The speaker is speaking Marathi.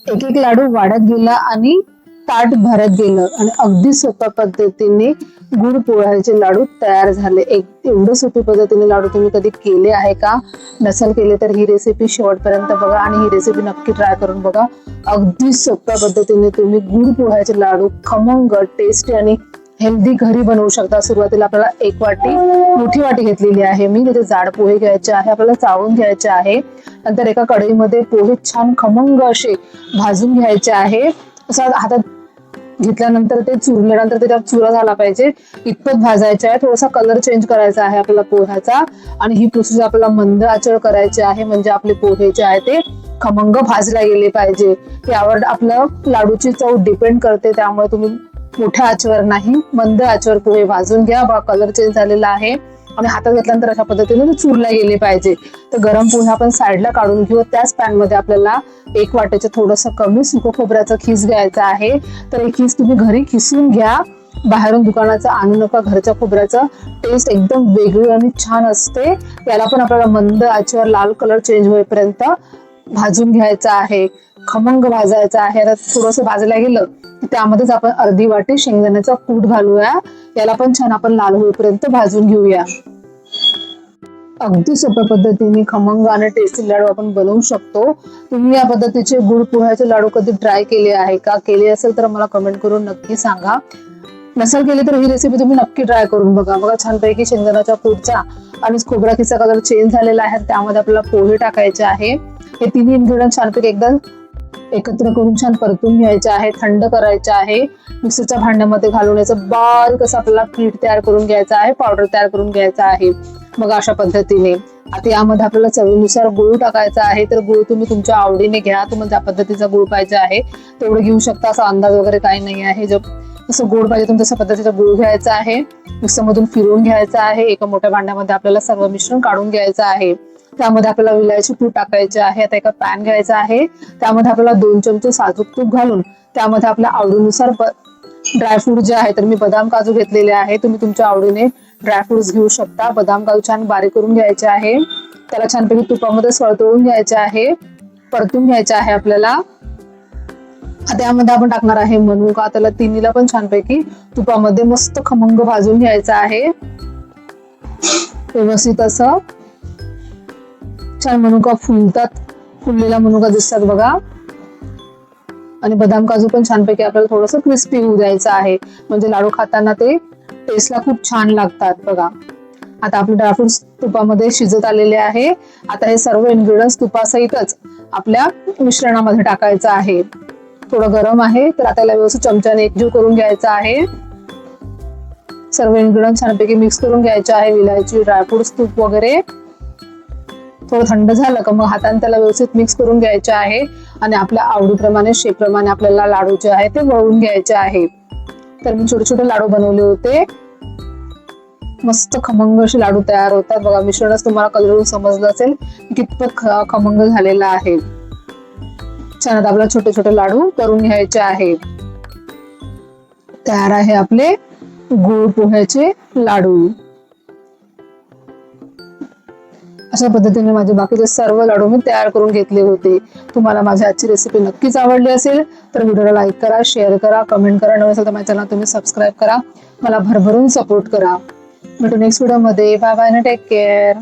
एक एक लाडू वाढत गेला आणि ताट भरत गेलं आणि अगदी सोप्या पद्धतीने गुड पोह्याचे लाडू तयार झाले. एवढं सोपी पद्धतीने लाडू तुम्ही कधी केले आहे का? नसेल केले तर ही रेसिपी शेवटपर्यंत बघा आणि ही रेसिपी नक्की ट्राय करून बघा. अगदी सोप्या पद्धतीने तुम्ही गुड पोह्याचे लाडू खमंग, टेस्टी आणि हेल्दी घरी बनवू शकता. सुरुवातीला आपल्याला एक मोठी वाटी घेतलेली आहे मी, तिथे जाड पोहे घ्यायचे आहे, आपल्याला चाळून घ्यायचे आहे. नंतर एका कढईमध्ये पोहे छान खमंग असे भाजून घ्यायचे आहे. असं हातात घेतल्यानंतर ते चुरल्यानंतर त्याच्यात चुरा झाला पाहिजे इतपत भाजायचे आहे. थोडासा कलर चेंज करायचा आहे आपल्याला पोह्याचा आणि ही प्रोसेस आपल्याला मंद आचेवर करायची आहे, म्हणजे आपले पोहे जे आहे ते खमंग भाजले गेले पाहिजे. यावर आपलं लाडूची चव डिपेंड करते, त्यामुळे तुम्ही मोठ्या आचेवर नाही, मंद आचेवर पोहे भाजून घ्या. बघा कलर चेंज झालेला आहे आणि हातात घेतल्यानंतर अशा पद्धतीने ते चुरले गेले पाहिजे. तर गरम पोहे आपण साईडला काढून घेऊ. त्याच पॅन मध्ये आपल्याला एक वाट्याचं थोडंसं कमी सुकं खोबऱ्याचं खीस घ्यायचं आहे. तर हे खीस तुम्ही घरी खिसून घ्या, बाहेरून दुकानाचं आणू नका. घरच्या खोबऱ्याचं टेस्ट एकदम वेगळी आणि छान असते. याला पण आपल्याला मंद आचेवर लाल कलर चेंज होईपर्यंत भाजून घ्यायचा आहे, खमंग भाजायचा आहे. आता थोडंसं भाजलं गेलं त्यामध्येच आपण अर्धी वाटी शेंगदाण्याचा कूट घालूया. याला पण छान आपण लाल होईपर्यंत भाजून घेऊया. अगदी सोप्या पद्धतीने खमंग आणि टेस्टी लाडू आपण बनवू शकतो. तुम्ही या पद्धतीचे गुड पोह्याचे लाडू कधी ट्राय केले आहे का? केले असेल तर मला कमेंट करून नक्की सांगा. नसेल केली तर ही रेसिपी तुम्ही नक्की ट्राय करून बघा. बघा छानपैकी शेंगदाण्याच्या कूटचा आणि खोबरा खिसा कलर चेंज झालेला आहे. त्यामध्ये आपल्याला पोहे टाकायचे आहे. हे तिन्ही इन्ग्रेडियंट छानपैकी एकदा एकत्र करून छान परतून घ्यायचे आहे, थंड करायचे आहे. मिक्सरच्या भांड्यामध्ये घालून याचं बारीक असं आपल्याला पीठ तयार करून घ्यायचं आहे, पावडर तयार करून घ्यायचा आहे. मग अशा पद्धतीने आता यामध्ये आपल्याला चवीनुसार गुळ टाकायचा आहे. तर गुळ तुम्ही तुमच्या आवडीने घ्या, तुम्हाला त्या पद्धतीचा गुळ पाहिजे आहे तेवढं घेऊ शकता, असा अंदाज वगैरे काही नाही आहे. जसं गोड पाहिजे तुम्ही तशा पद्धतीचा गुळ घ्यायचा आहे. मिक्सर मधून फिरवून घ्यायचा आहे. एका मोठ्या भांड्यामध्ये आपल्याला सर्व मिश्रण काढून घ्यायचं आहे. त्यामध्ये आपल्याला विलायची पूड टाकायची आहे. आता एका पॅन घ्यायचा आहे, त्यामध्ये आपल्याला 2 चमचे साजूक तूप घालून त्यामध्ये आपल्या आवडीनुसार ड्रायफ्रूट जे आहे, तर मी बदाम काजू घेतलेले आहे. तुम्ही तुमच्या आवडीने ड्रायफ्रुट्स घेऊ शकता. बदाम काजू छान बारीक करून घ्यायचे आहे. त्याला छानपैकी तुपामध्ये सळतळून घ्यायचे आहे, परतून घ्यायचे आहे आपल्याला. आता यामध्ये आपण टाकणार आहे मनुका. त्याला तिन्हीला पण छानपैकी तुपामध्ये मस्त खमंग भाजून घ्यायचं आहे. व्यवस्थित असं छान मनुका फुलतात, फुललेला मनुका दिसतात बघा. आणि बदाम काजू पण छानपैकी आपल्याला थोडंसं क्रिस्पी होऊ द्यायचं आहे, म्हणजे लाडू खाताना ते टेस्टला खूप छान लागतात बघा. आता आपले ड्रायफ्रुट्स तुपामध्ये शिजत आलेले आहे. आता हे सर्व इन्ग्रेडियंट्स तुपासहितच आपल्या मिश्रणामध्ये टाकायचं आहे. थोडं गरम आहे, तर आता याला व्यवस्थित चमच्याने एकजीव करून घ्यायचा आहे. सर्व इन्ग्रेडियंट छानपैकी मिक्स करून घ्यायचे आहे. विलायची, ड्रायफ्रुट्स, तूप वगैरे. थोडं थंड झालं का मग हाताने त्याला व्यवस्थित मिक्स करून घ्यायचे आहे आणि आपल्या आवडीप्रमाणे शेपप्रमाणे आपल्याला लाडू जे आहे ते वळून घ्यायचे आहे. तर मी छोटे छोटे लाडू बनवले होते. मस्त खमंग असे लाडू तयार होतात बघा. मिश्रणच तुम्हाला कलरून समजलं असेल कितपत खमंग झालेला आहे. छान आता आपल्याला छोटे छोटे लाडू करून घ्यायचे आहे. तयार आहे आपले गुळ पोह्याचे लाडू. अशा पद्धतीने माझे बाकीचे सर्व लाडू मी तयार करून घेतले होते. तुम्हाला माझी आजची रेसिपी नक्कीच आवडली असेल तर व्हिडिओला लाईक करा, शेअर करा, कमेंट करा. नवीन असेल तर माझ्या चॅनल तुम्ही सबस्क्राईब करा. मला भरभरून सपोर्ट करा. भेटू नेक्स्ट व्हिडिओ मध्ये. Bye bye, take care.